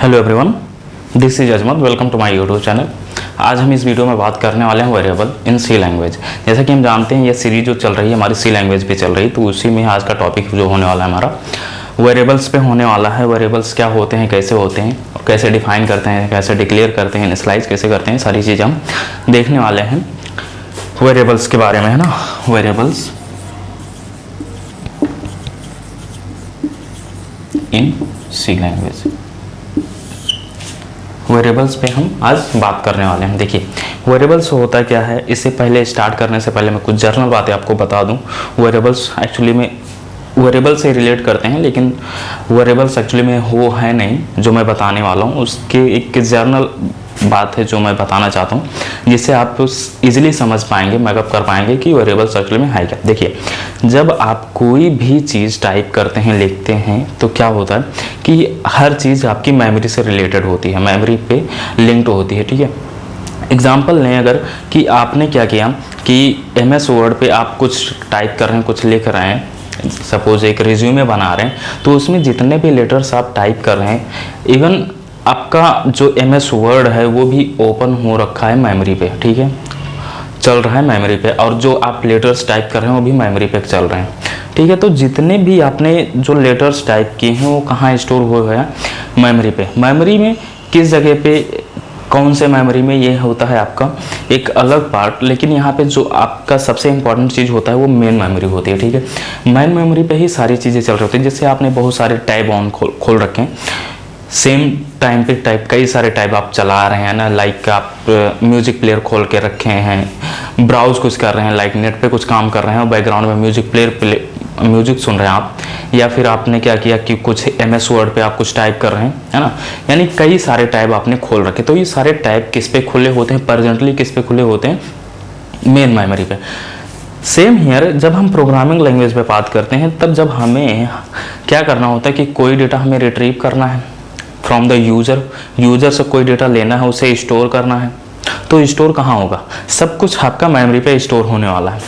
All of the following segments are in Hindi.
Hello everyone, this is Azmat. Welcome to my YouTube channel. आज हम इस वीडियो में बात करने वाले हैं वेरिएबल इन सी लैंग्वेज। जैसा कि हम जानते हैं ये सीरीज जो चल रही है हमारी सी लैंग्वेज पे चल रही है, तो उसी में आज का टॉपिक जो होने वाला है हमारा वेरिएबल्स पे होने वाला है। वेरिएबल्स क्या होते हैं, कैसे होते हैं, और कैसे डिफाइन करते हैं, कैसे डिक्लेयर करते हैं, इनिशियलाइज कैसे करते हैं, सारी चीज़ें हम देखने वाले हैं वेरिएबल्स के बारे में, है ना। Variables in C language, variables पे हम आज बात करने वाले हैं। देखिए वेरिएबल्स होता क्या है, इससे पहले स्टार्ट करने से पहले मैं कुछ जनरल बातें आपको बता दूं। वेरिएबल्स एक्चुअली में वेरिएबल से रिलेट करते हैं, लेकिन वेरिएबल्स एक्चुअली में वो है नहीं जो मैं बताने वाला हूँ। उसके एक जनरल बात है जो मैं बताना चाहता हूँ, जिससे आप इजीली समझ पाएंगे, मैकअप कर पाएंगे कि वेरिएबल्स एक्चुअली में है क्या। देखिए जब आप कोई भी चीज़ टाइप करते हैं, लिखते हैं, तो क्या होता है कि हर चीज़ आपकी मेमोरी से रिलेटेड होती है, मेमोरी पे लिंक्ड होती है, ठीक है। एग्जाम्पल लें अगर कि आपने क्या किया कि MS वर्ड पे आप कुछ टाइप कर रहे हैं, कुछ लिख रहे हैं, सपोज एक रिज्यूमे बना रहे हैं, तो उसमें जितने भी लेटर्स आप टाइप कर रहे हैं, इवन आपका जो MS वर्ड है वो भी ओपन हो रखा है मेमोरी पे, ठीक है, चल रहा है मेमोरी पे, और जो आप लेटर्स टाइप कर रहे हैं वो भी मेमोरी पे चल रहे हैं, ठीक है। तो जितने भी आपने जो लेटर्स टाइप किए हैं वो कहाँ स्टोर हुए हैं, मेमोरी पे। मेमोरी में किस जगह पे, कौन से मेमोरी में, ये होता है आपका एक अलग पार्ट, लेकिन यहाँ पे जो आपका सबसे इंपॉर्टेंट चीज़ होता है वो मेन मेमोरी होती है, ठीक है। मेन मेमोरी पे ही सारी चीज़ें चल रही होती हैं। जैसे आपने बहुत सारे टैब ऑन खोल रखे हैं, सेम टाइम पे टाइप, कई सारे टाइप आप चला रहे हैं ना, लाइक आप म्यूजिक प्लेयर खोल के रखे हैं, ब्राउज कुछ कर रहे हैं, लाइक नेट पे कुछ काम कर रहे हैं और बैकग्राउंड में म्यूजिक सुन रहे हैं आप, या फिर आपने क्या किया कि कुछ MS वर्ड पे आप कुछ टाइप कर रहे हैं, है ना। यानी कई सारे टाइप आपने खोल रखे। तो ये सारे टाइप किस पे खुले होते हैं, प्रेजेंटली किस पे खुले होते हैं, मेन मेमोरी पे। सेम हियर जब हम प्रोग्रामिंग लैंग्वेज पे बात करते हैं, तब जब हमें क्या करना होता है कि कोई डेटा हमें रिट्रीव करना है फ्रॉम द यूजर से कोई डेटा लेना है, उसे स्टोर करना है, तो स्टोर कहाँ होगा, सब कुछ आपका मेमोरी पे स्टोर होने वाला है,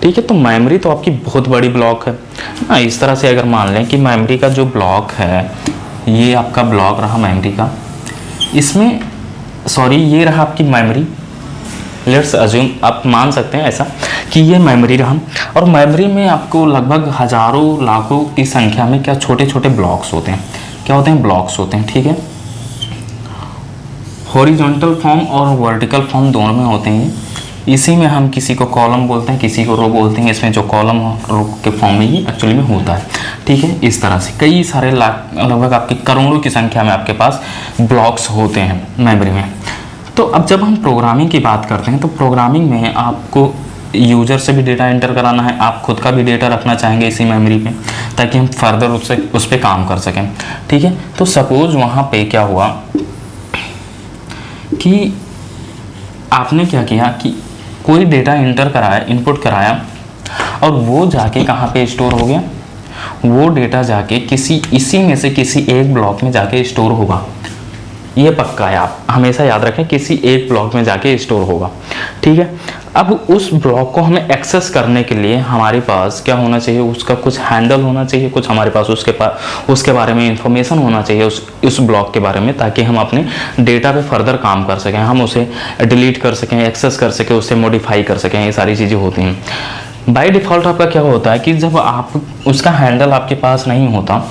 ठीक है। तो मेमोरी तो आपकी बहुत बड़ी ब्लॉक है ना। इस तरह से अगर मान लें कि मेमोरी का जो ब्लॉक है, ये आपका ब्लॉक रहा मेमोरी का, इसमें ये रहा आपकी मेमोरी। लेट्स अज्यूम, आप मान सकते हैं ऐसा कि ये मेमोरी रहा, और मेमोरी में आपको लगभग हजारों लाखों की संख्या में क्या छोटे छोटे ब्लॉक्स होते हैं, क्या होते हैं, ब्लॉक्स होते हैं, ठीक है। हॉरिजॉन्टल फॉर्म और वर्टिकल फॉर्म दोनों में होते हैं। इसी में हम किसी को कॉलम बोलते हैं, किसी को रो बोलते हैं। इसमें जो कॉलम रो के फॉर्म में ये एक्चुअली में होता है, ठीक है। इस तरह से कई सारे लगभग आपके करोड़ों की संख्या में आपके पास ब्लॉक्स होते हैं मेमोरी में। तो अब जब हम प्रोग्रामिंग की बात करते हैं, तो प्रोग्रामिंग में आपको यूजर से भी डेटा एंटर कराना है, आप खुद का भी डेटा रखना चाहेंगे इसी मेमोरी पे, ताकि हम फर्दर उस पर काम कर सकें, ठीक है। तो सपोज वहाँ पे क्या हुआ कि आपने क्या किया कि कोई डेटा एंटर कराया, इनपुट कराया, और वो जाके कहाँ पे स्टोर हो गया, वो डेटा जाके इसी में से किसी एक ब्लॉक में जाके स्टोर होगा। ये पक्का है, आप हमेशा याद रखें, किसी एक ब्लॉक में जाके स्टोर होगा, ठीक है। अब उस ब्लॉक को हमें एक्सेस करने के लिए हमारे पास क्या होना चाहिए, उसका कुछ हैंडल होना चाहिए, कुछ हमारे पास उसके बारे में इंफॉर्मेशन होना चाहिए उस ब्लॉक के बारे में, ताकि हम अपने डेटा पे फर्दर काम कर सकें, हम उसे डिलीट कर सकें, एक्सेस कर सकें, उसे मॉडिफाई कर सकें। ये सारी चीज़ें होती हैं। बाय डिफ़ॉल्ट आपका क्या होता है कि जब आप उसका हैंडल आपके पास नहीं होता,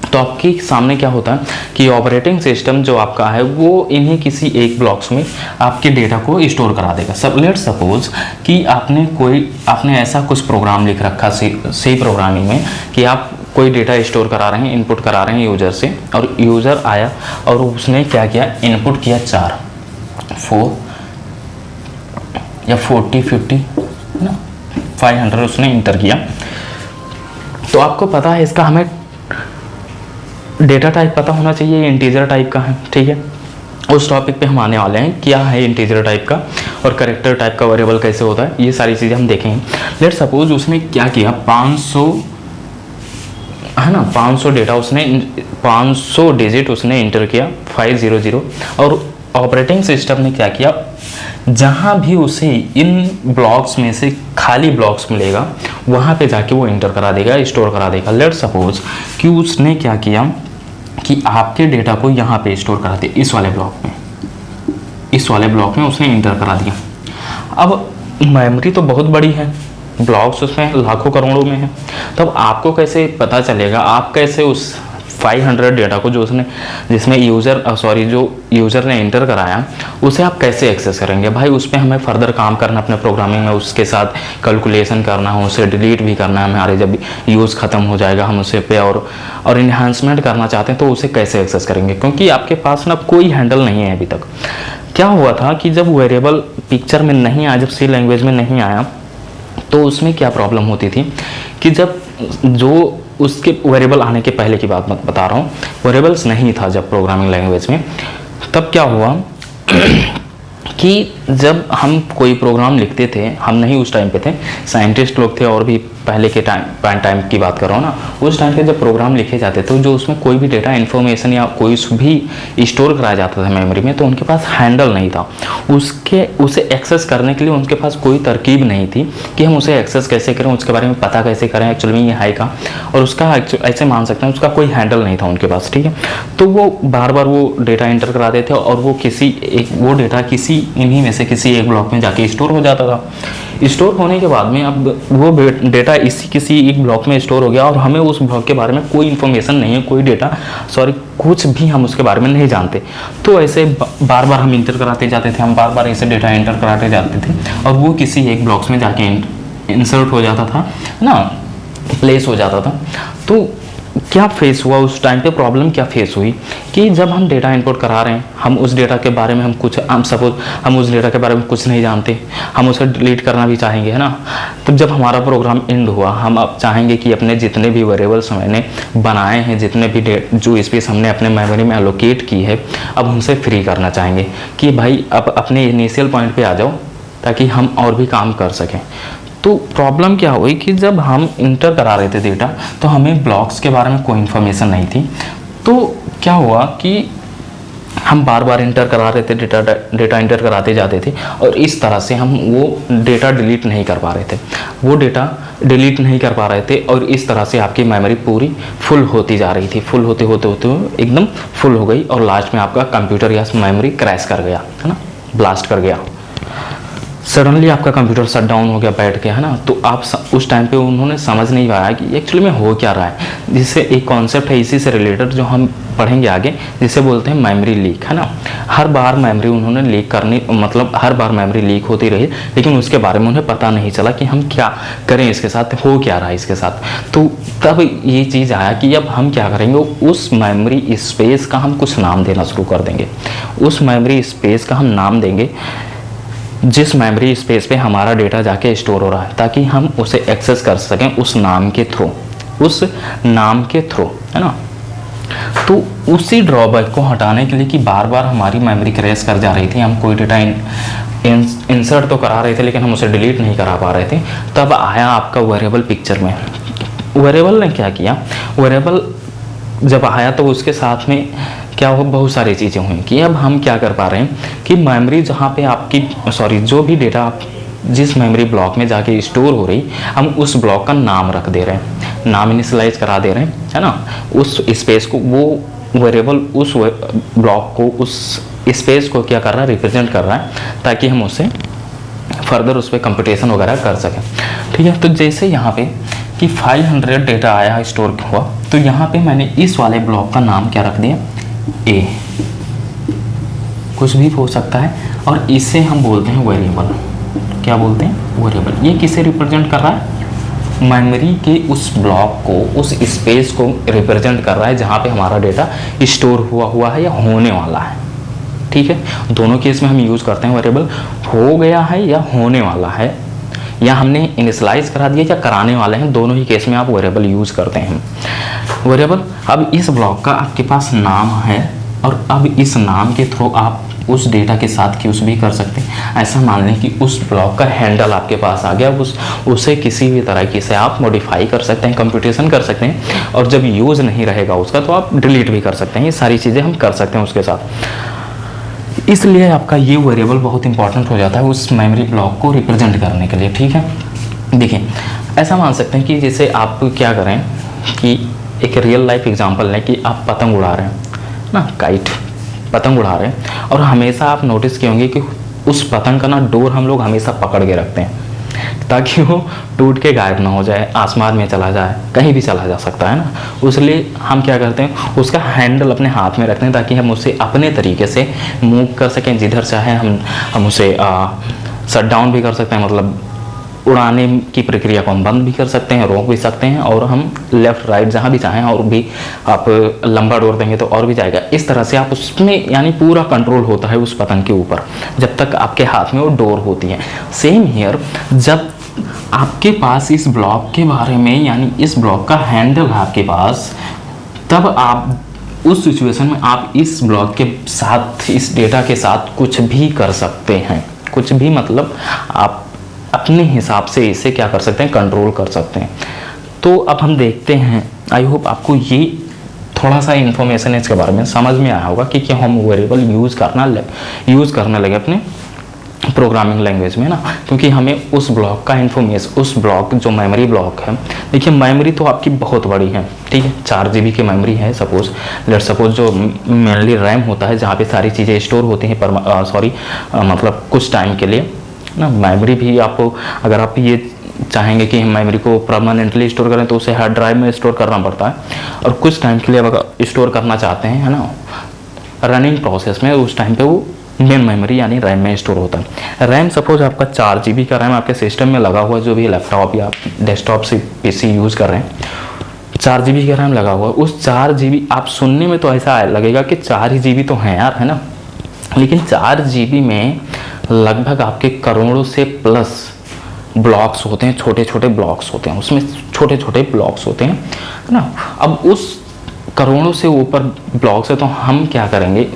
तो आपके सामने क्या होता है कि ऑपरेटिंग सिस्टम जो आपका है वो इन्हीं किसी एक ब्लॉक्स में आपके डेटा को स्टोर करा देगा। लेट्स सपोज कि आपने ऐसा कुछ प्रोग्राम लिख रखा सी प्रोग्रामिंग में कि आप कोई डेटा स्टोर करा रहे हैं, इनपुट करा रहे हैं यूजर से, और यूजर आया और उसने क्या किया, इनपुट किया 4, 4 या 40, 50 ना 500 उसने इंटर किया। तो आपको पता है इसका हमें डेटा टाइप पता होना चाहिए, इंटीजर टाइप का है, ठीक है। उस टॉपिक पे हम आने वाले हैं, क्या है इंटीजर टाइप का और कैरेक्टर टाइप का वेरिएबल कैसे होता है, ये सारी चीज़ें हम देखेंगे। लेट्स सपोज उसने क्या किया, 500 है ना, 500 डेटा उसने 500 डिजिट उसने इंटर किया, 500, और ऑपरेटिंग सिस्टम ने क्या किया, जहाँ भी उसे इन ब्लॉक्स में से खाली ब्लॉक्स मिलेगा वहाँ पे जाके वो इंटर करा देगा, स्टोर करा देगा। लेट्स सपोज कि उसने क्या किया कि आपके डेटा को यहाँ पे स्टोर कराते, इस वाले ब्लॉक में उसने इंटर करा दिया। अब मेमोरी तो बहुत बड़ी है, ब्लॉक्स उसमें लाखों करोड़ों में है, तब आपको कैसे पता चलेगा, आप कैसे उस 500 डेटा को जो जिसमें जो यूज़र ने इंटर कराया उसे आप कैसे एक्सेस करेंगे। भाई उस पर हमें फर्दर काम करना, अपने प्रोग्रामिंग में उसके साथ कैलकुलेशन करना है, उसे डिलीट भी करना है, हमारे जब यूज़ ख़त्म हो जाएगा हम उसे पे और इन्हांसमेंट करना चाहते हैं तो उसे कैसे एक्सेस करेंगे, क्योंकि आपके पास ना कोई हैंडल नहीं है अभी तक। क्या हुआ था कि जब वेरिएबल पिक्चर में नहीं आया, जब सी लैंग्वेज में नहीं आया, तो उसमें क्या प्रॉब्लम होती थी कि जब जो उसके वेरिएबल आने के पहले की बात बता रहा हूँ, वेरिएबल्स नहीं था जब प्रोग्रामिंग लैंग्वेज में, तब क्या हुआ कि जब हम कोई प्रोग्राम लिखते थे, हम नहीं उस टाइम पे थे, साइंटिस्ट लोग थे, और भी पहले के टाइम की बात कर रहा हूँ ना, उस टाइम पे जब प्रोग्राम लिखे जाते थे जो उसमें कोई भी डेटा इन्फॉर्मेशन या कोई भी स्टोर कराया जाता था मेमोरी में, तो उनके पास हैंडल नहीं था उसे एक्सेस करने के लिए। उनके पास कोई तरकीब नहीं थी कि हम उसे एक्सेस कैसे करें, उसके बारे में पता कैसे करें एक्चुअली में ये है का, और उसका ऐसे मान सकते हैं उसका कोई हैंडल नहीं था उनके पास, ठीक है। तो वो बार बार वो डेटा इंटर कराते थे और वो डेटा किसी इन्हीं में से किसी एक ब्लॉक में जाके स्टोर हो जाता था। स्टोर होने के बाद में अब वो डेटा किसी एक ब्लॉक में स्टोर हो गया और हमें उस ब्लॉक के बारे में कोई इन्फॉर्मेशन नहीं है, कोई डेटा कुछ भी हम उसके बारे में नहीं जानते। तो ऐसे बार बार हम इंटर कराते जाते थे, हम बार बार ऐसे डेटा इंटर कराते जाते थे और वो किसी एक ब्लॉक्स में जाके इंसर्ट हो जाता था ना, प्लेस हो जाता था। तो क्या फेस हुआ उस टाइम पे, प्रॉब्लम क्या फेस हुई कि जब हम डेटा इनपुट करा रहे हैं, हम उस डेटा के बारे में हम उस डेटा के बारे में कुछ नहीं जानते, हम उसे डिलीट करना भी चाहेंगे, है ना। तब जब हमारा प्रोग्राम एंड हुआ, हम अब चाहेंगे कि अपने जितने भी वेरिएबल्स मैंने बनाए हैं, जितने भी जो स्पेस हमने अपने मेमोरी में एलोकेट की है, अब उनसे फ्री करना चाहेंगे कि भाई अब अपने इनिशियल पॉइंट पे आ जाओ ताकि हम और भी काम कर सकें। तो प्रॉब्लम क्या हुई कि जब हम इंटर करा रहे थे डेटा, तो हमें ब्लॉक्स के बारे में कोई इन्फॉर्मेशन नहीं थी। तो क्या हुआ कि हम बार बार इंटर करा रहे थे, डेटा इंटर कराते जाते थे और इस तरह से हम वो डेटा डिलीट नहीं कर पा रहे थे और इस तरह से आपकी मेमोरी पूरी फुल होती जा रही थी, फुल होते एकदम फुल हो गई और लास्ट में आपका कंप्यूटर या मेमोरी क्रैश कर गया, है ना, ब्लास्ट कर गया। सडनली आपका कंप्यूटर शट डाउन हो गया, बैठ गया, है ना। तो आप उस टाइम पे उन्होंने समझ नहीं पाया कि एक्चुअली में हो क्या रहा है, जिससे एक कॉन्सेप्ट है इसी से रिलेटेड जो हम पढ़ेंगे आगे, जिसे बोलते हैं मेमोरी लीक, है ना। हर बार मेमोरी उन्होंने लीक करनी, मतलब हर बार मेमोरी लीक होती रही, लेकिन उसके बारे में उन्हें पता नहीं चला कि हम क्या करें, इसके साथ हो क्या रहा है इसके साथ। तो तब ये चीज़ आया कि अब हम क्या करेंगे, उस मेमोरी स्पेस का हम कुछ नाम देना शुरू कर देंगे। उस मेमोरी स्पेस का हम नाम देंगे जिस मेमोरी स्पेस पे हमारा डेटा जाके स्टोर हो रहा है, ताकि हम उसे एक्सेस कर सकें उस नाम के थ्रू, है ना। तो उसी ड्रॉबैक को हटाने के लिए कि बार बार हमारी मेमोरी क्रैश कर जा रही थी, हम कोई डेटा इंसर्ट तो करा रहे थे लेकिन हम उसे डिलीट नहीं करा पा रहे थे, तब आया आपका वेरिएबल पिक्चर में। वेरिएबल ने क्या किया, वेरिएबल जब आया तो उसके साथ में क्या हुआ, बहुत सारी चीज़ें हुई कि अब हम क्या कर पा रहे हैं कि मेमोरी जहाँ पे आपकी जो भी डेटा आप जिस मेमोरी ब्लॉक में जाके स्टोर हो रही, हम उस ब्लॉक का नाम रख दे रहे हैं, नाम इनिशियलाइज करा दे रहे हैं, है ना। उस स्पेस को वो वेरिएबल उस ब्लॉक को उस स्पेस को क्या कर रहा है, रिप्रेजेंट कर रहा है, ताकि हम उससे फर्दर उस पर कंप्यूटेशन वगैरह कर सकें, ठीक है। तो जैसे यहाँ पे कि 500 डेटा आया स्टोर हुआ, तो यहाँ पे मैंने इस वाले ब्लॉक का नाम क्या रख दिया, ए, कुछ भी हो सकता है, और इसे हम बोलते हैं वेरिएबल। क्या बोलते हैं, वेरिएबल। ये किसे रिप्रेजेंट कर रहा है, मेमोरी के उस ब्लॉक को, उस स्पेस को रिप्रेजेंट कर रहा है जहाँ पे हमारा डेटा स्टोर हुआ है या होने वाला है, ठीक है। दोनों केस में हम यूज़ करते हैं वेरिएबल, हो गया है या होने वाला है, या हमने इनिशियलाइज करा दिया या कराने वाले हैं, दोनों ही केस में आप वेरिएबल यूज़ करते हैं वेरिएबल। अब इस ब्लॉक का आपके पास नाम है और अब इस नाम के थ्रू आप उस डेटा के साथ कुछ भी कर सकते हैं। ऐसा मान लें कि उस ब्लॉक का हैंडल आपके पास आ गया, उसे किसी भी तरीके से आप मॉडिफाई कर सकते हैं, कंप्यूटेशन कर सकते हैं, और जब यूज़ नहीं रहेगा उसका तो आप डिलीट भी कर सकते हैं। ये सारी चीज़ें हम कर सकते हैं उसके साथ। इसलिए आपका ये वेरिएबल बहुत इंपॉर्टेंट हो जाता है उस मेमोरी ब्लॉक को रिप्रेजेंट करने के लिए, ठीक है। देखिए ऐसा मान सकते हैं कि जैसे आप क्या करें कि एक रियल लाइफ एग्जांपल है कि आप पतंग उड़ा रहे हैं ना, काइट पतंग उड़ा रहे हैं, और हमेशा आप नोटिस किए होंगे कि उस पतंग का ना डोर हम लोग हमेशा पकड़ के रखते हैं ताकि वो टूट के गायब ना हो जाए, आसमान में चला जाए, कहीं भी चला जा सकता है ना। इसलिए हम क्या करते हैं, उसका हैंडल अपने हाथ में रखते हैं ताकि हम उसे अपने तरीके से मूव कर सकें, जिधर चाहे हम उसे शट डाउन भी कर सकते हैं, मतलब उड़ाने की प्रक्रिया को हम बंद भी कर सकते हैं, रोक भी सकते हैं, और हम लेफ़्ट राइट जहाँ भी चाहें, और भी आप लंबा डोर देंगे तो और भी जाएगा। इस तरह से आप उसमें यानी पूरा कंट्रोल होता है उस पतंग के ऊपर जब तक आपके हाथ में वो डोर होती है। सेम हियर, जब आपके पास इस ब्लॉक के बारे में यानी इस ब्लॉक का हैंडल है आपके पास, तब आप उस सिचुएशन में आप इस ब्लॉक के साथ, इस डेटा के साथ कुछ भी कर सकते हैं। कुछ भी मतलब आप अपने हिसाब से इसे क्या कर सकते हैं, कंट्रोल कर सकते हैं। तो अब हम देखते हैं, आई होप आपको ये थोड़ा सा इन्फॉर्मेशन इसके बारे में समझ में आया होगा कि क्या हम वेरिएबल यूज़ करने लगे अपने प्रोग्रामिंग लैंग्वेज में ना, क्योंकि हमें उस ब्लॉक का इन्फॉर्मेशन, उस ब्लॉक जो मेमोरी ब्लॉक है, देखिए मेमोरी तो आपकी बहुत बड़ी है, ठीक है, 4 GB की मेमोरी है सपोज जो मेनली रैम होता है जहाँ पे सारी चीज़ें स्टोर होती हैं, मतलब कुछ टाइम के लिए ना। मेमोरी भी आपको, अगर आप ये चाहेंगे कि हम मेमोरी को परमानेंटली स्टोर करें तो उसे हार्ड ड्राइव में स्टोर करना पड़ता है, और कुछ टाइम के लिए अगर स्टोर करना चाहते हैं, है ना, रनिंग प्रोसेस में, उस टाइम पे वो मेन मेमोरी यानी रैम में स्टोर होता है। रैम सपोज आपका 4 GB का रैम आपके सिस्टम में लगा हुआ है, जो भी लैपटॉप या डेस्कटॉप से PC यूज़ कर रहे हैं, 4 GB का रैम लगा हुआ है। उस 4 GB, आप सुनने में तो ऐसा लगेगा कि 4 ही GB तो हैं यार, है ना, लेकिन 4 GB में लगभग आपके करोड़ों से प्लस ब्लॉक्स होते हैं, छोटे छोटे ब्लॉक्स होते हैं, उसमें छोटे छोटे ब्लॉक्स होते हैं, है ना। अब उस करोड़ों से ऊपर ब्लॉक्स है, तो हम क्या करेंगे,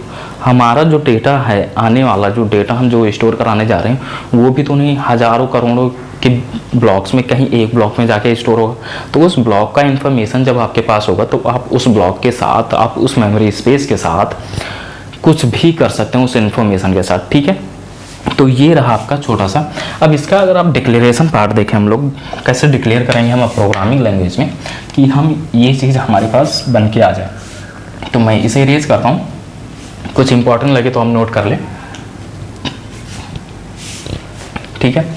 हमारा जो डेटा है, आने वाला जो डेटा हम जो स्टोर कराने जा रहे हैं, वो भी तो नहीं हज़ारों करोड़ों के ब्लॉक्स में कहीं एक ब्लॉक में जाके स्टोर होगा। तो उस ब्लॉक का इन्फॉर्मेशन जब आपके पास होगा, तो आप उस ब्लॉक के साथ, आप उस मेमोरी स्पेस के साथ कुछ भी कर सकते हैं उस इन्फॉर्मेशन के साथ, ठीक है। तो ये रहा आपका छोटा सा। अब इसका अगर आप डिक्लेरेशन पार्ट देखें, हम लोग कैसे डिक्लेयर करेंगे हम प्रोग्रामिंग लैंग्वेज में कि हम ये चीज़ हमारे पास बन के आ जाए। तो मैं इसे इरेज करता हूँ, कुछ इंपॉर्टेंट लगे तो हम नोट कर लें, ठीक है।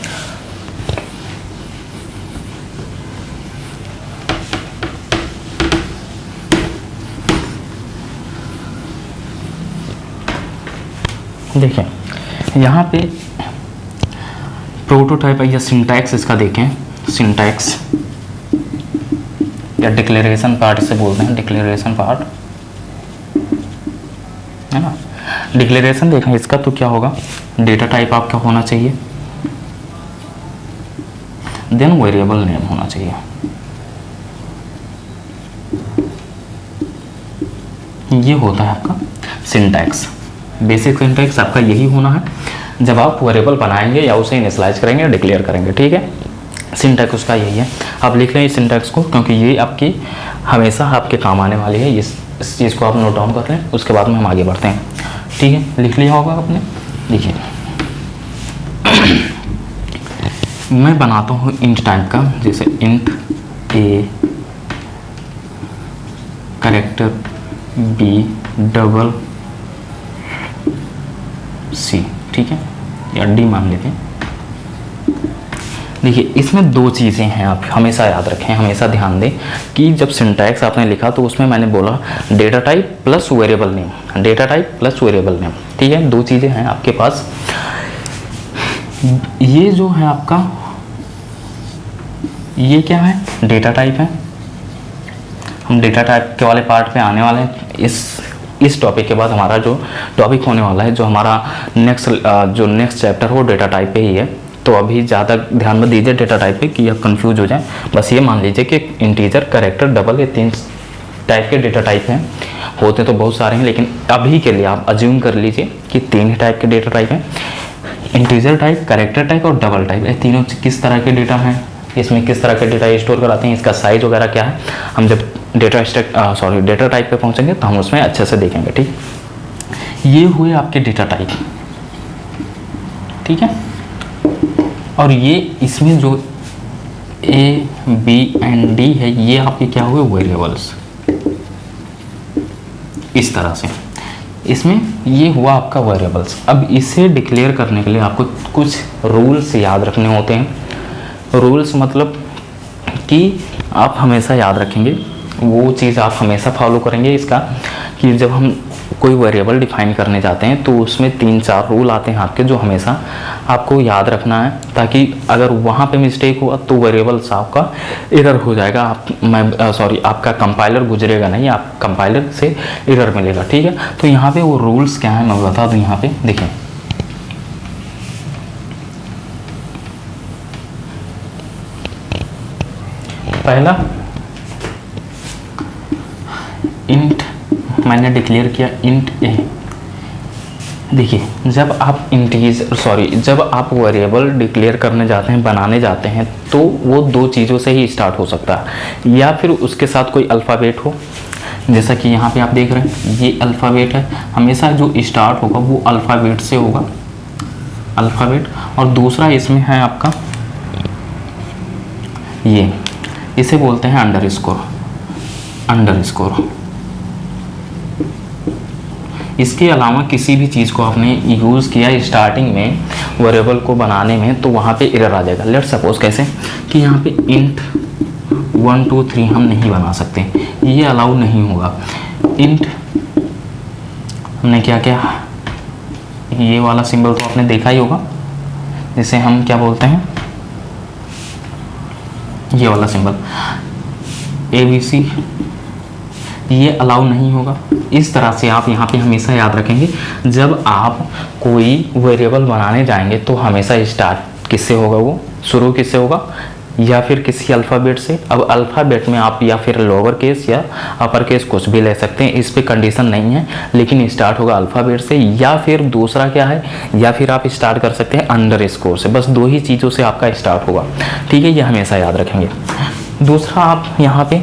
देखिए यहाँ पे प्रोटोटाइप या सिंटैक्स इसका देखें, सिंटैक्स या डिक्लेरेशन पार्ट इसे बोलते हैं, डिक्लेरेशन पार्ट, है ना। डिक्लेरेशन देखें इसका, तो क्या होगा, डेटा टाइप आपका होना चाहिए, देन वेरिएबल नेम होना चाहिए। ये होता है आपका सिंटैक्स, बेसिक सिंटैक्स आपका यही होना है जब आप वेरिएबल बनाएंगे या उसे इनिशियलाइज करेंगे या डिक्लेयर करेंगे, ठीक है। सिंटैक्स उसका यही है, आप लिख लें इस सिंटैक्स को, क्योंकि ये आपकी हमेशा आपके काम आने वाली है। इस चीज़ को आप नोट डाउन कर लें, उसके बाद में हम आगे बढ़ते हैं, ठीक है। लिख लिया होगा आपने, देखिए मैं बनाता हूँ इंट टाइप का, जैसे int A character B double C, ठीक है, या डी मान लेते हैं। देखिए इसमें 2 चीज़ें हैं, आप हमेशा याद रखें, हमेशा ध्यान दें कि जब सिंटैक्स आपने लिखा तो उसमें मैंने बोला data type plus variable name, data type plus variable name, ठीक है। 2 चीज़ें हैं आपके पास। ये जो है आपका, ये क्या है, डेटा टाइप है। हम डेटा टाइप के वाले पार्ट पे आने वाले हैं। इस टॉपिक के बाद हमारा जो टॉपिक होने वाला है, जो हमारा नेक्स्ट चैप्टर हो डेटा टाइप पे ही है। तो अभी ज़्यादा ध्यान में दीजिए डेटा टाइप पे कि आप कंफ्यूज हो जाए। बस ये मान लीजिए कि इंटीजर, कैरेक्टर, डबल, ये 3 टाइप के डेटा टाइप हैं। होते तो बहुत सारे हैं, लेकिन अभी के लिए आप अज्यूम कर लीजिए कि 3 ही टाइप के डेटा टाइप हैं, इंटीजर टाइप, कैरेक्टर टाइप और डबल टाइप। ये तीनों किस तरह के डेटा हैं, इसमें किस तरह के डेटा स्टोर कराते हैं, इसका साइज वगैरह क्या है, हम जब डेटा टाइप पे पहुंचेंगे तो हम उसमें अच्छे से देखेंगे, ठीक। ये हुए आपके डेटा टाइप, ठीक है। और ये इसमें जो ए बी एंड डी है, ये आपके क्या हुए, वेरिएबल्स, इस तरह से। इसमें ये हुआ आपका वेरिएबल्स। अब इसे डिक्लेयर करने के लिए आपको कुछ रूल्स याद रखने होते हैं। रूल्स मतलब कि आप हमेशा याद रखेंगे, वो चीज़ आप हमेशा फॉलो करेंगे इसका, कि जब हम कोई वेरिएबल डिफाइन करने जाते हैं तो उसमें 3-4 रूल आते हैं आपके, जो हमेशा आपको याद रखना है, ताकि अगर वहाँ पे मिस्टेक हुआ तो वेरिएबल्स आपका एरर हो जाएगा। आपका कंपाइलर गुजरेगा नहीं, आप कंपाइलर से एरर मिलेगा, ठीक है। तो यहाँ पे वो रूल्स क्या है मैं बता दूँ। यहाँ पे देखिए, पहला इंट मैंने डिक्लेयर किया इंट ए। देखिए जब आप वेरिएबल डिक्लेयर करने जाते हैं, बनाने जाते हैं, तो वो 2 चीज़ों से ही स्टार्ट हो सकता है, या फिर उसके साथ कोई अल्फ़ाबेट हो, जैसा कि यहाँ पे आप देख रहे हैं ये अल्फ़ाबेट है। हमेशा जो स्टार्ट होगा वो अल्फ़ाबेट से होगा, अल्फ़ाबेट। और दूसरा इसमें है आपका ये, इसे बोलते हैं अंडरस्कोर। इसके अलावा किसी भी चीज़ को आपने यूज़ किया स्टार्टिंग में वेरिएबल को बनाने में, तो वहाँ पे एरर आ जाएगा। लेट्स सपोज कैसे कि यहाँ पे इंट 1 2 3 हम नहीं बना सकते, ये अलाउ नहीं होगा। इंट हमने क्या किया, ये वाला सिंबल तो आपने देखा ही होगा, जिसे हम क्या बोलते हैं, ये वाला सिंबल ABC, ये अलाउ नहीं होगा। इस तरह से आप यहाँ पे हमेशा याद रखेंगे, जब आप कोई वेरिएबल बनाने जाएंगे तो हमेशा स्टार्ट किससे होगा, वो शुरू किससे होगा, या फिर किसी अल्फ़ाबेट से। अब अल्फ़ाबेट में आप या फिर लोअर केस या अपर केस कुछ भी ले सकते हैं, इस पे कंडीशन नहीं है, लेकिन स्टार्ट होगा अल्फ़ाबेट से, या फिर दूसरा क्या है, या फिर आप स्टार्ट कर सकते हैं अंडरस्कोर से। बस 2 ही चीज़ों से आपका स्टार्ट होगा, ठीक है, ये हमेशा याद रखेंगे। दूसरा आप यहाँ पे,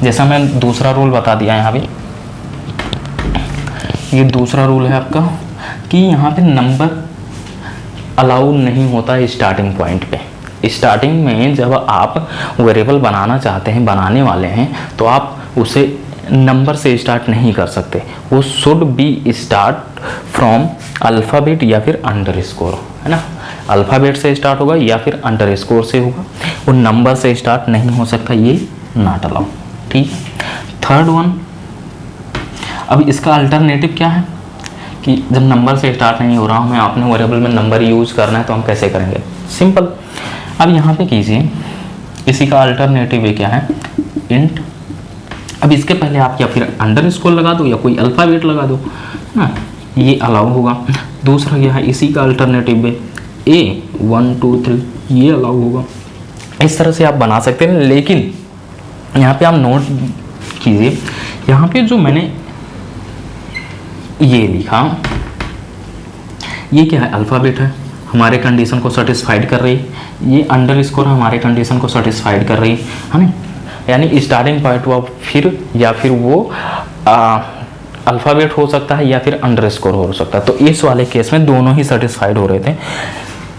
जैसा मैं दूसरा रूल बता दिया यहाँ पे, ये दूसरा रूल है आपका कि यहाँ पे नंबर अलाउ नहीं होता है स्टार्टिंग पॉइंट पे। स्टार्टिंग में जब आप वेरिएबल बनाना चाहते हैं, बनाने वाले हैं, तो आप उसे नंबर से स्टार्ट नहीं कर सकते, वो should be start from alphabet या फिर अंडरस्कोर, है ना। अल्फ़ाबेट से स्टार्ट होगा या फिर अंडरस्कोर से होगा, वो नंबर से स्टार्ट नहीं हो सकता, ये नॉट अलाउ, ठीक है। थर्ड वन, अब इसका अल्टरनेटिव क्या है कि जब नंबर से स्टार्ट नहीं हो रहा, हमें अपने वेरिएबल में नंबर यूज़ करना है, तो हम कैसे करेंगे, सिंपल। अब यहाँ पे कीजिए, इसी का अल्टरनेटिव क्या है, इंट। अब इसके पहले आप या फिर अंडरस्कोर लगा दो या कोई अल्फ़ाबेट लगा दो ना, ये अलाउ होगा। दूसरा क्या है, इसी का अल्टरनेटिव है A1 2 3, ये अलाउ होगा। इस तरह से आप बना सकते हैं, लेकिन यहाँ पे आप नोट कीजिए, यहाँ पे जो मैंने ये लिखा, ये क्या है, अल्फ़ाबेट है, हमारे कंडीशन को सेटिस्फाइड कर रही है। ये अंडरस्कोर हमारे कंडीशन को सेटिस्फाइड कर रही है ना, यानी स्टार्टिंग पॉइंट हुआ फिर, या फिर वो अल्फ़ाबेट हो सकता है या फिर अंडरस्कोर हो सकता है। तो इस वाले केस में दोनों ही सेटिस्फाइड हो रहे थे।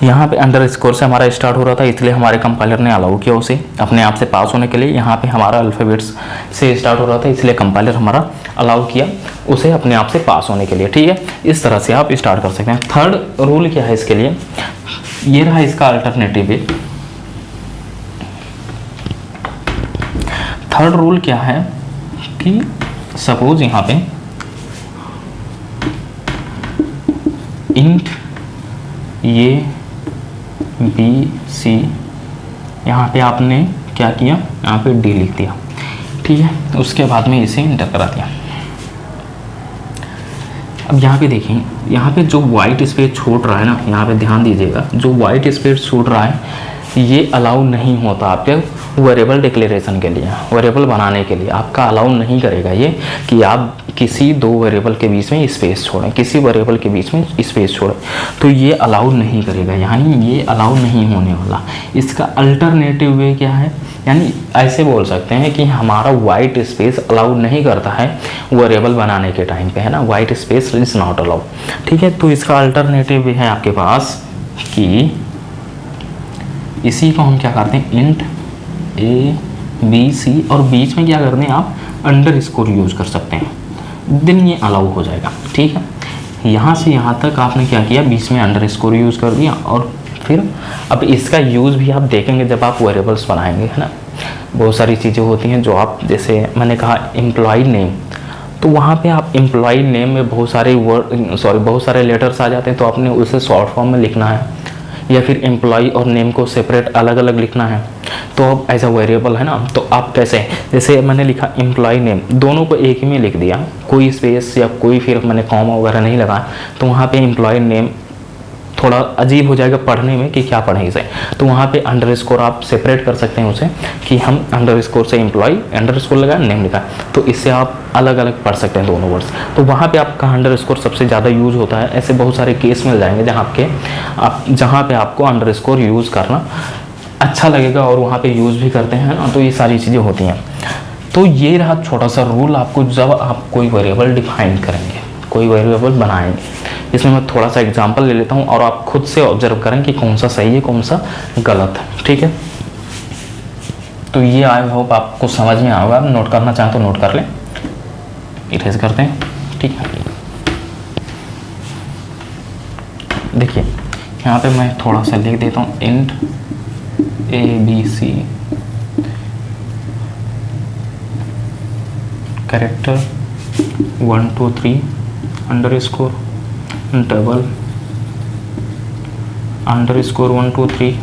यहाँ पे अंडरस्कोर से हमारा स्टार्ट हो रहा था, इसलिए हमारे कंपाइलर ने अलाउ किया उसे अपने आप से पास होने के लिए। यहाँ पे हमारा अल्फ़ाबेट्स से स्टार्ट हो रहा था, इसलिए कंपाइलर हमारा अलाउ किया उसे अपने आप से पास होने के लिए, ठीक है। इस तरह से आप स्टार्ट कर सकते हैं। थर्ड रूल क्या है इसके लिए, ये रहा इसका अल्टरनेटिव है। थर्ड रूल क्या है कि सपोज यहाँ पे इंट ये B-C, यहाँ पे आपने क्या किया, यहाँ पे D लिख दिया, ठीक है। उसके बाद में इसे इंटर करा दिया। अब यहाँ पे देखिए, यहाँ पे जो वाइट स्पेस छूट रहा है ना, यहाँ पे ध्यान दीजिएगा, जो वाइट स्पेस छूट रहा है ये अलाउ नहीं होता आपके वेरिएबल डिक्लेरेशन के लिए, वेरिएबल बनाने के लिए आपका अलाउ नहीं करेगा ये कि आप किसी 2 वेरिएबल के बीच में स्पेस छोड़ें, किसी वेरिएबल के बीच में स्पेस छोड़ें, तो ये अलाउ नहीं करेगा, यानी ये अलाउ नहीं होने वाला। इसका अल्टरनेटिव वे क्या है, यानी ऐसे बोल सकते हैं कि हमारा वाइट स्पेस अलाउ नहीं करता है वेरिएबल बनाने के टाइम पे, है ना, white space is not allow, ठीक है। तो इसका अल्टरनेटिव है आपके पास कि इसी को हम क्या करते हैं, इंट A B C, और बीच में क्या करते हैं आप अंडरस्कोर यूज कर सकते हैं, देन ये अलाउ हो जाएगा। ठीक है, यहाँ से यहाँ तक आपने क्या किया, बीच में अंडरस्कोर यूज़ कर दिया। और फिर अब इसका यूज़ भी आप देखेंगे जब आप वेरिएबल्स बनाएंगे, है ना। बहुत सारी चीज़ें होती हैं जो आप, जैसे मैंने कहा एम्प्लॉय नेम, तो वहाँ पे आप एम्प्लॉय नेम में बहुत सारे लेटर्स आ जाते हैं, तो आपने उसे शॉर्ट फॉर्म में लिखना है, या फिर एम्प्लॉय और नेम को सेपरेट अलग अलग लिखना है। तो अब एज अ वेरिएबल है ना, तो आप कैसे, जैसे मैंने लिखा एम्प्लॉय नेम, दोनों को एक ही में लिख दिया, कोई स्पेस या कोई फिर मैंने कॉमा वगैरह नहीं लगाया, तो वहाँ पे एम्प्लॉय नेम थोड़ा अजीब हो जाएगा पढ़ने में कि क्या पढ़ें इसे, तो वहाँ पे अंडरस्कोर आप सेपरेट कर सकते हैं उसे, कि हम अंडरस्कोर से एम्प्लॉय अंडरस्कोर लगाया, नेम लिखा, तो इससे आप अलग अलग पढ़ सकते हैं दोनों वर्ड्स। तो वहाँ पे आपका अंडरस्कोर सबसे ज़्यादा यूज होता है। ऐसे बहुत सारे केस मिल जाएंगे जहाँ पे आपको अंडरस्कोर यूज़ करना अच्छा लगेगा और वहाँ पे यूज़ भी करते हैं ना, तो ये सारी चीज़ें होती हैं। तो ये रहा छोटा सा रूल आपको, जब आप कोई वेरिएबल डिफाइन करेंगे, कोई वेरिएबल बनाएंगे। इसमें मैं थोड़ा सा एग्जांपल ले लेता हूँ और आप खुद से ऑब्जर्व करें कि कौन सा सही है कौन सा गलत है। ठीक है, तो ये आई होप आपको समझ में आएगा। नोट करना चाहें तो नोट कर लें, इरेज करते हैं। ठीक है, देखिए यहाँ पे मैं थोड़ा सा लिख देता हूँ, int ABC character 1 2 3 underscore double underscore 1 2 3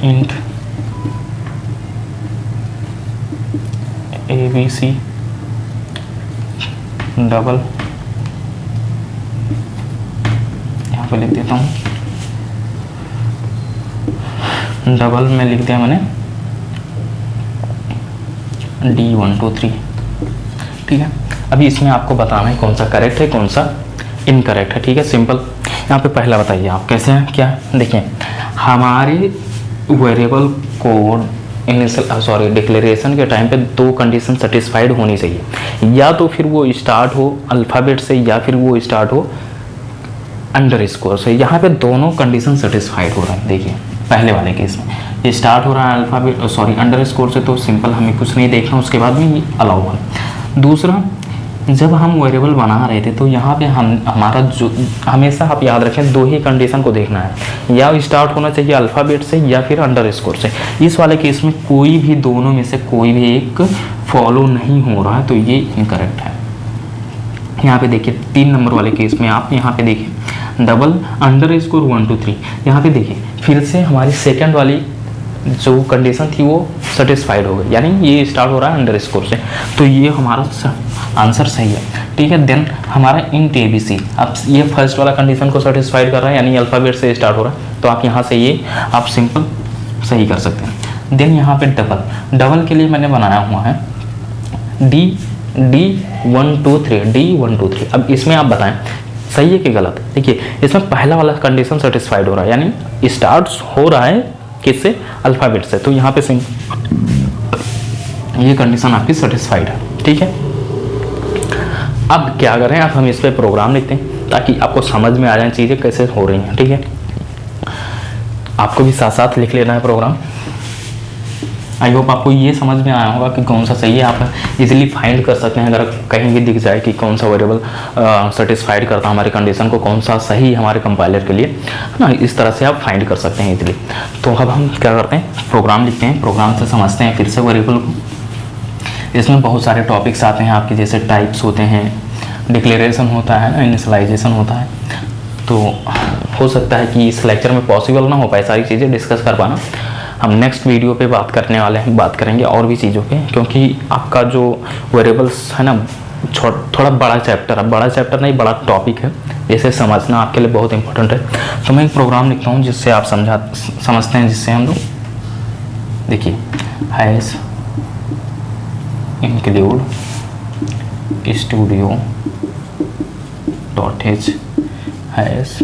int ABC double, यहाँ पे लिख देता हूँ डबल में लिख दिया मैंने D1 2 3। ठीक है, अभी इसमें आपको बताना है कौन सा करेक्ट है कौन सा इनकरेक्ट है। ठीक है, सिंपल। यहाँ पे पहला बताइए आप कैसे हैं क्या। देखिए हमारे वेरिएबल कोड डिक्लेरेशन के टाइम पे दो कंडीशन सेटिस्फाइड होनी चाहिए, या तो फिर वो स्टार्ट हो अल्फ़ाबेट से या फिर वो स्टार्ट हो अंडरस्कोर से। यहाँ पे दोनों कंडीशन सेटिस्फाइड हो रहा है। देखिए पहले वाले केस में ये स्टार्ट हो रहा है अंडरस्कोर से, तो सिंपल हमें कुछ नहीं देखना, उसके बाद में ये अलाउ है। दूसरा, जब हम वेरिएबल बना रहे थे तो यहाँ पे हमारा जो हमेशा आप याद रखें दो ही कंडीशन को देखना है, या स्टार्ट होना चाहिए अल्फ़ाबेट से या फिर अंडरस्कोर से। इस वाले केस में कोई भी दोनों में से कोई भी एक फॉलो नहीं हो रहा है, तो ये इनकरेक्ट है। यहाँ पे देखिए 3 नंबर वाले केस में आप यहाँ पे देखिए डबल अंडरस्कोर 1 2 3, यहाँ पे देखिए फिर से हमारी सेकंड वाली जो कंडीशन थी वो सेटिस्फाइड हो गई, यानी ये स्टार्ट हो रहा है अंडरस्कोर से, तो ये हमारा आंसर सही है। ठीक है, देन हमारा इंट ABC, अब ये फर्स्ट वाला कंडीशन को सेटिस्फाइड कर रहा है, यानी अल्फ़ाबेट से स्टार्ट हो रहा है, तो आप यहाँ से ये आप सिंपल सही कर सकते हैं। देन यहाँ पे डबल के लिए मैंने बनाया हुआ है D1 2 3। अब इसमें आप बताएं सही है कि गलत। देखिए इसमें पहला वाला कंडीशन सेटिस्फाइड हो रहा है, यानी स्टार्ट हो रहा है किससे, अल्फ़ाबेट से, तो यहाँ पे ये कंडीशन आपकी सेटिस्फाइड है। ठीक है, अब क्या करें, अब हम इस पर प्रोग्राम लिखते हैं ताकि आपको समझ में आ जाए चीज़ें कैसे हो रही हैं। ठीक है, आपको भी साथ साथ लिख लेना है प्रोग्राम। आई होप आपको ये समझ में आया होगा कि कौन सा सही है। आप इजीली फाइंड कर सकते हैं, अगर कहीं भी दिख जाए कि कौन सा वेरिएबल सेटिस्फाइड करता है हमारे कंडीशन को, कौन सा सही हमारे कंपाइलर के लिए, है ना। इस तरह से आप फाइंड कर सकते हैं इजीली। तो अब हम क्या करते हैं, प्रोग्राम लिखते हैं, प्रोग्राम से समझते हैं फिर से वेरिएबल को। इसमें बहुत सारे टॉपिक्स आते हैं आपके, जैसे टाइप्स होते हैं, डिक्लेरेशन होता है ना, इनिशियलाइजेशन होता है। तो हो सकता है कि इस लेक्चर में पॉसिबल ना हो पाए सारी चीज़ें डिस्कस कर पाना। हम नेक्स्ट वीडियो पे बात करने वाले हैं, बात करेंगे और भी चीज़ों पे, क्योंकि आपका जो वेरिएबल्स है ना थोड़ा बड़ा चैप्टर है, बड़ा चैप्टर नहीं बड़ा टॉपिक है, इसे समझना आपके लिए बहुत इंपॉर्टेंट है। तो मैं एक प्रोग्राम लिखता हूँ जिससे आप समझते हैं, जिससे हम लोग देखिए has include studio.h has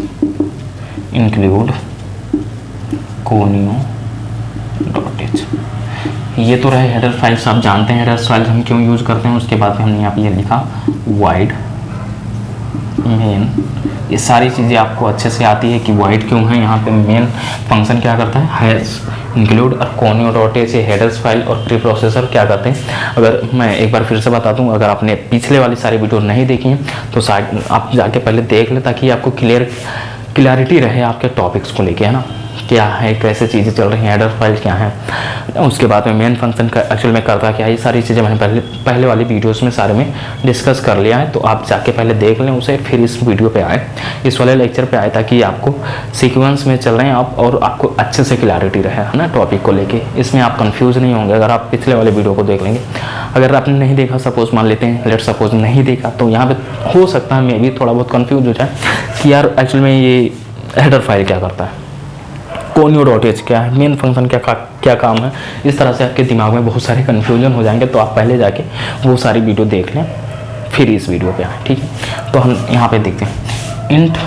include conio.h। ये तो रहे हेडर फाइल्स, आप जानते हैं हेडर फाइल्स हम क्यों यूज़ करते हैं। उसके बाद में हमने यहाँ पे ये लिखा वाइड मेन, ये सारी चीज़ें आपको अच्छे से आती है कि वाइड क्यों है। यहाँ पे मेन फंक्शन क्या करता है, हैज़ इंक्लूड और conio.h हेडर्स फाइल और प्री प्रोसेसर क्या करते हैं। अगर मैं एक बार फिर से बता दूं, अगर आपने पिछले वाली सारी वीडियो नहीं देखी हैं तो शायद आप जाके पहले देख लें, ताकि आपको क्लियरिटी रहे आपके टॉपिक्स को लेके, है ना, क्या है, कैसे चीज़ें चल रही हैं, हेडर फाइल क्या है, उसके बाद में मेन फंक्शन का एक्चुअल में करता क्या है, ये सारी चीज़ें मैंने पहले वाली वीडियोस में सारे में डिस्कस कर लिया है। तो आप जाके पहले देख लें उसे, फिर इस वीडियो पे आए, इस वाले लेक्चर पे आए, ताकि आपको सीक्वेंस में चल रहे हैं आप और आपको अच्छे से क्लैरिटी रहे, है ना, टॉपिक को लेके। इसमें आप कंफ्यूज नहीं होंगे अगर आप पिछले वाले वीडियो को देख लेंगे। अगर आपने नहीं देखा, सपोज मान लेते हैं, लेट सपोज नहीं देखा, तो यहाँ पे हो सकता है मे भी थोड़ा बहुत कन्फ्यूज हो जाए कि यार एक्चुअल में ये हेडर फाइल क्या करता है, conio.h क्या है, मेन फंक्शन क्या काम है। इस तरह से आपके दिमाग में बहुत सारे कन्फ्यूजन हो जाएंगे। तो आप पहले जाके वो सारी वीडियो देख लें, फिर इस वीडियो पे आए, ठीक है। तो हम यहाँ पे देखते हैं, int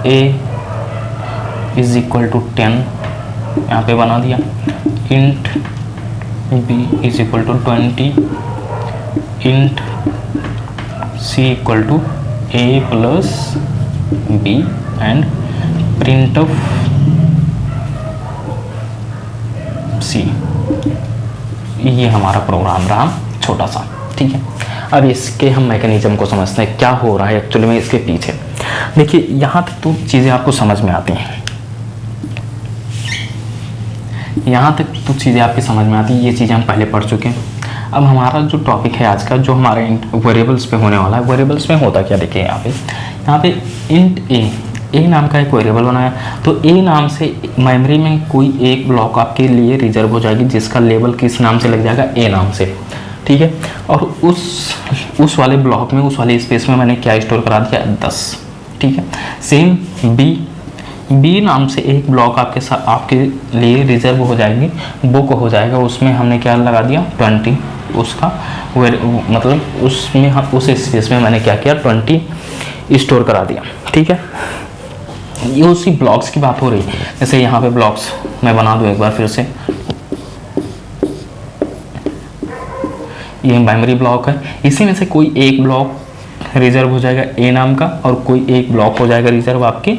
a is equal to 10, यहाँ पे बना दिया। Int b is equal to 20, int c equal to a plus b and print of c. ये हमारा प्रोग्राम रहा छोटा सा, ठीक है। अब इसके हम मैकेनिज्म को समझते हैं, क्या हो रहा है एक्चुअली में इसके पीछे। देखिए यहाँ तक तो चीज़ें आपको समझ में आती हैं, यहाँ तक तो चीज़ें आपकी समझ में आती हैं, ये चीज़ें हम पहले पढ़ चुके हैं। अब हमारा जो टॉपिक है आज का, जो हमारे वेरिएबल्स पे होने वाला है, वेरिएबल्स में होता क्या, देखिए यहाँ पे इंट ए नाम का एक वेरिएबल बनाया। तो ए नाम से मेमोरी में कोई एक ब्लॉक आपके लिए रिजर्व हो जाएगी, जिसका लेबल किस नाम से लग जाएगा, ए नाम से, ठीक है। और उस वाले ब्लॉक में, उस वाले स्पेस में मैंने क्या स्टोर करा दिया, 10, ठीक है। सेम बी नाम से एक ब्लॉक आपके लिए रिजर्व हो जाएगी, बुक हो जाएगा, उसमें हमने क्या लगा दिया, 20। उसका मतलब उसमें उस स्पेस में मैंने क्या किया, 20 स्टोर करा दिया, ठीक है। ये उसी ब्लॉक्स की बात हो रही है। जैसे यहाँ पे ब्लॉक्स मैं बना दूँ एक बार फिर से, ये मेमोरी ब्लॉक है, इसी में से कोई एक ब्लॉक रिजर्व हो जाएगा ए नाम का, और कोई एक ब्लॉक हो जाएगा रिजर्व आपके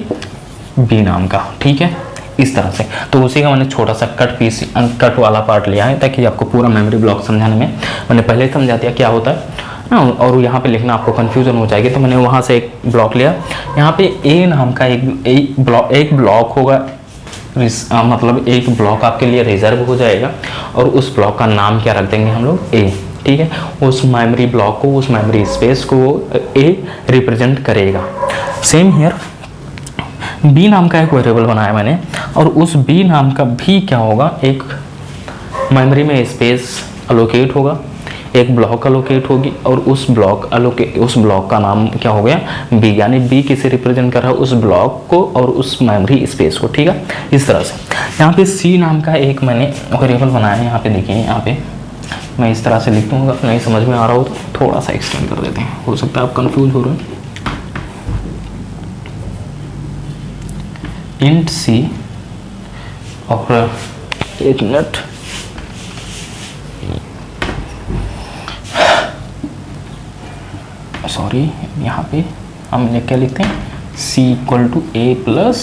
बी नाम का, ठीक है, इस तरह से। तो उसी का मैंने छोटा सा कट वाला पार्ट लिया है, ताकि आपको पूरा मेमोरी ब्लॉक समझाने में, मैंने पहले समझा दिया क्या होता है, और यहाँ पे लिखना आपको कन्फ्यूजन हो जाएगी। तो मैंने वहाँ से एक ब्लॉक लिया, यहाँ पे ए नाम का एक ब्लॉक होगा, मतलब एक ब्लॉक आपके लिए रिजर्व हो जाएगा, और उस ब्लॉक का नाम क्या रख देंगे हम लोग, ए, ठीक है। उस मेमोरी ब्लॉक को, उस मेमोरी स्पेस को वो ए रिप्रेजेंट करेगा। सेम हियर बी नाम का एक वेरिएबल बनाया मैंने, और उस बी नाम का भी क्या होगा, एक मेमोरी में स्पेस अलोकेट होगा, एक ब्लॉक अलोकेट होगी, और उस ब्लॉक का नाम क्या हो गया, बी, यानी बी किसे रिप्रेजेंट कर रहा है, उस ब्लॉक को और उस मेमोरी स्पेस को, ठीक है, इस तरह से। यहाँ पे सी नाम का एक मैंने वेरिएबल बनाया है, यहाँ पे देखिए, यहाँ पे मैं इस तरह से लिख दूँगा, नहीं समझ में आ रहा हो तो थोड़ा सा एक्सटेंड कर देते हैं, हो सकता है आप कंफ्यूज हो रहे हैं। इंट सी, और एक मिनट, सॉरी, यहाँ पे हम क्या लिखते हैं, c equal to A plus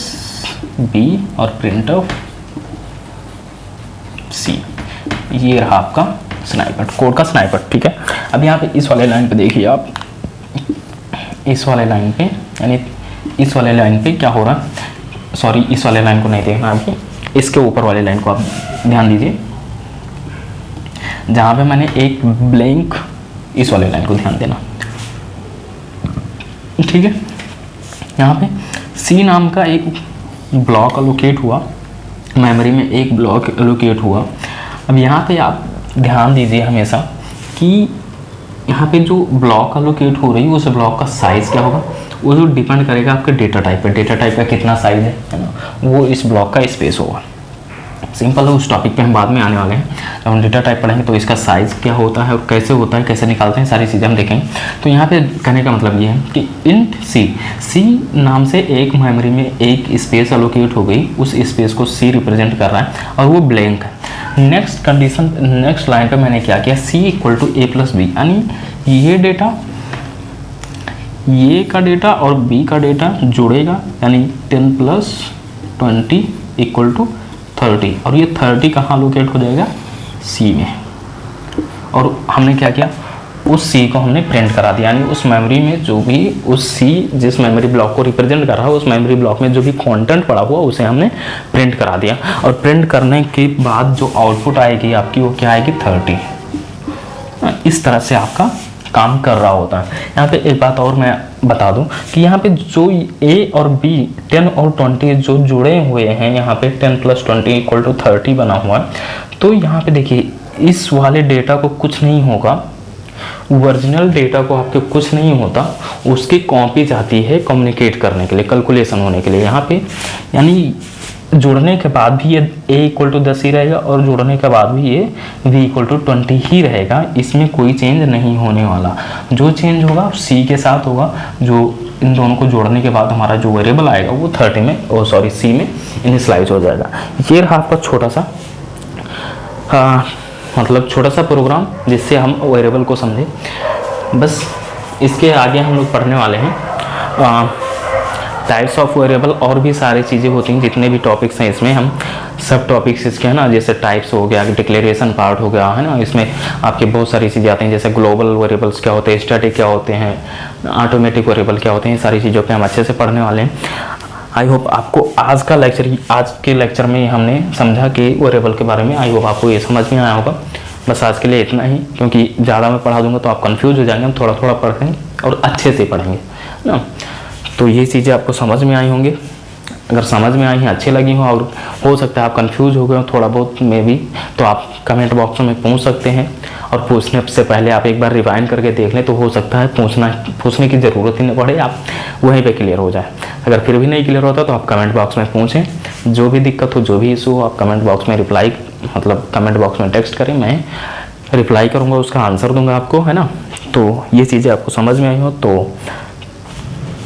B और प्रिंट ऑफ c। ये रहा आपका स्नाइपेट, कोड का स्नाइपेट, ठीक है। अब यहाँ पे इस वाले लाइन पे देखिए आप, इस वाले लाइन पे, यानी इस वाले लाइन पे क्या हो रहा है, सॉरी इस वाले लाइन को नहीं देखना अभी, इसके ऊपर वाले लाइन को आप ध्यान दीजिए, जहाँ पे मैंने एक ब्लैंक, इस वाले लाइन को ध्यान देना, ठीक है। यहाँ पे सी नाम का एक ब्लॉक अलोकेट हुआ, मेमोरी में एक ब्लॉक एलोकेट हुआ। अब यहाँ पे आप ध्यान दीजिए हमेशा कि यहाँ पे जो ब्लॉक एलोकेट हो रही है उस ब्लॉक का साइज़ क्या होगा, वो जो डिपेंड करेगा आपके डेटा टाइप पे, डेटा टाइप का कितना साइज़ है ना, वो इस ब्लॉक का स्पेस होगा। सिंपल है, उस टॉपिक पे हम बाद में आने वाले हैं। जब हम डेटा टाइप पढ़ेंगे तो इसका साइज़ क्या होता है और कैसे होता है, कैसे निकालते हैं, सारी चीज़ें हम देखेंगे। तो यहाँ पे कहने का मतलब ये है कि इंट सी नाम से एक मेमोरी में एक स्पेस एलोकेट हो गई, उस स्पेस को सी रिप्रेजेंट कर रहा है और वो ब्लैंक है। नेक्स्ट कंडीशन, नेक्स्ट लाइन पे मैंने क्या किया, c equal to A plus b, यानी ये डेटा, ये का डेटा और बी का डेटा जुड़ेगा, यानी 10 + 20 इक्वल टू 30, और ये 30 कहाँ लोकेट हो जाएगा, सी में। और हमने क्या किया, उस सी को हमने प्रिंट करा दिया, यानी उस मेमोरी में जो भी उस सी जिस मेमोरी ब्लॉक को रिप्रेजेंट कर रहा है, उस मेमोरी ब्लॉक में जो भी कंटेंट पड़ा हुआ उसे हमने प्रिंट करा दिया। और प्रिंट करने के बाद जो आउटपुट आएगी आपकी, वो क्या आएगी, 30। इस तरह से आपका काम कर रहा होता है। यहाँ पे एक बात और मैं बता दूं कि यहाँ पे जो A और B 10 और 20 जो जुड़े हुए हैं, यहाँ पे 10 + 20 = 30 बना हुआ है। तो यहाँ पे देखिए, इस वाले डेटा को कुछ नहीं होगा, ओरिजिनल डेटा को आपके कुछ नहीं होता, उसकी कॉपी जाती है कम्युनिकेट करने के लिए, कैलकुलेशन होने के लिए। यहाँ पे यानी जुड़ने के बाद भी ये A = 10 ही रहेगा, और जुड़ने के बाद भी ये V = 20 ही रहेगा। इसमें कोई चेंज नहीं होने वाला। जो चेंज होगा C के साथ होगा, जो इन दोनों को जोड़ने के बाद हमारा जो वेरिएबल आएगा वो 30 में, C में इनिशियलाइज हो जाएगा। ये रहा आपका छोटा सा मतलब छोटा सा प्रोग्राम, जिससे हम वेरिएबल को समझे। बस इसके आगे हम लोग पढ़ने वाले हैं टाइप्स ऑफ वेरिएबल, और भी सारी चीज़ें होती हैं, जितने भी टॉपिक्स हैं इसमें हम सब टॉपिक्स इसके हैं ना, जैसे टाइप्स हो गया, डिक्लेरेशन पार्ट हो गया, है ना, इसमें आपके बहुत सारी चीज़ें आती हैं, जैसे ग्लोबल वेरिएबल्स क्या होते हैं, स्टैटिक क्या होते हैं, ऑटोमेटिक वेरिएबल क्या होते हैं, सारी चीज़ों पे हम अच्छे से पढ़ने वाले हैं। आई होप आपको आज के लेक्चर में हमने समझा कि वेरिएबल के बारे में, आई होप आपको ये समझ में आया होगा। बस आज के लिए इतना ही, क्योंकि ज़्यादा मैं पढ़ा दूंगा तो आप कंफ्यूज हो जाएंगे। हम थोड़ा थोड़ा पढ़ेंगे और अच्छे से पढ़ेंगे ना। तो ये चीज़ें आपको समझ में आई होंगी। अगर समझ में आई हैं, अच्छी लगी हो, और हो सकता है आप कंफ्यूज हो गए हो थोड़ा बहुत में भी, तो आप कमेंट बॉक्स में पूछ सकते हैं। और पूछने से पहले आप एक बार रिवाइंड करके देख लें, तो हो सकता है पूछने की ज़रूरत ही नहीं पड़े, आप वहीं पे क्लियर हो जाए। अगर फिर भी नहीं क्लियर होता तो आप कमेंट बॉक्स में पूछें। जो भी दिक्कत हो, जो भी इशू हो, आप कमेंट बॉक्स में कमेंट बॉक्स में टेक्स्ट करें, मैं रिप्लाई करूँगा, उसका आंसर दूंगा आपको, है ना। तो ये चीज़ें आपको समझ में आई हो तो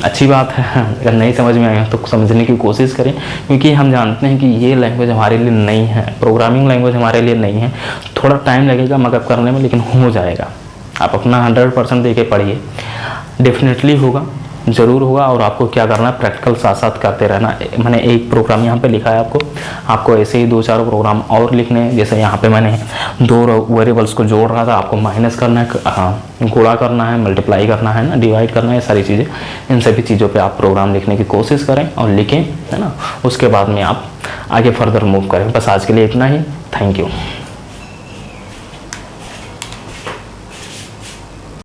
अच्छी बात है। अगर नहीं समझ में आया तो समझने की कोशिश करें, क्योंकि हम जानते हैं कि ये लैंग्वेज हमारे लिए नहीं है, प्रोग्रामिंग लैंग्वेज हमारे लिए नहीं है। थोड़ा टाइम लगेगा मगअप करने में, लेकिन हो जाएगा। आप अपना 100% दे के पढ़िए, डेफिनेटली होगा, ज़रूर होगा। और आपको क्या करना है, प्रैक्टिकल साथ साथ करते रहना। मैंने एक प्रोग्राम यहाँ पे लिखा है, आपको ऐसे ही 2-4 प्रोग्राम और लिखने हैं। जैसे यहाँ पे मैंने 2 वेरिएबल्स को जोड़ रहा था, आपको माइनस करना है, गुणा करना है, मल्टीप्लाई करना है ना, डिवाइड करना है, सारी चीज़ें। इन सभी चीज़ों पे आप प्रोग्राम लिखने की कोशिश करें और लिखें, है ना। उसके बाद में आप आगे फर्दर मूव करें। बस आज के लिए इतना ही। Thank you.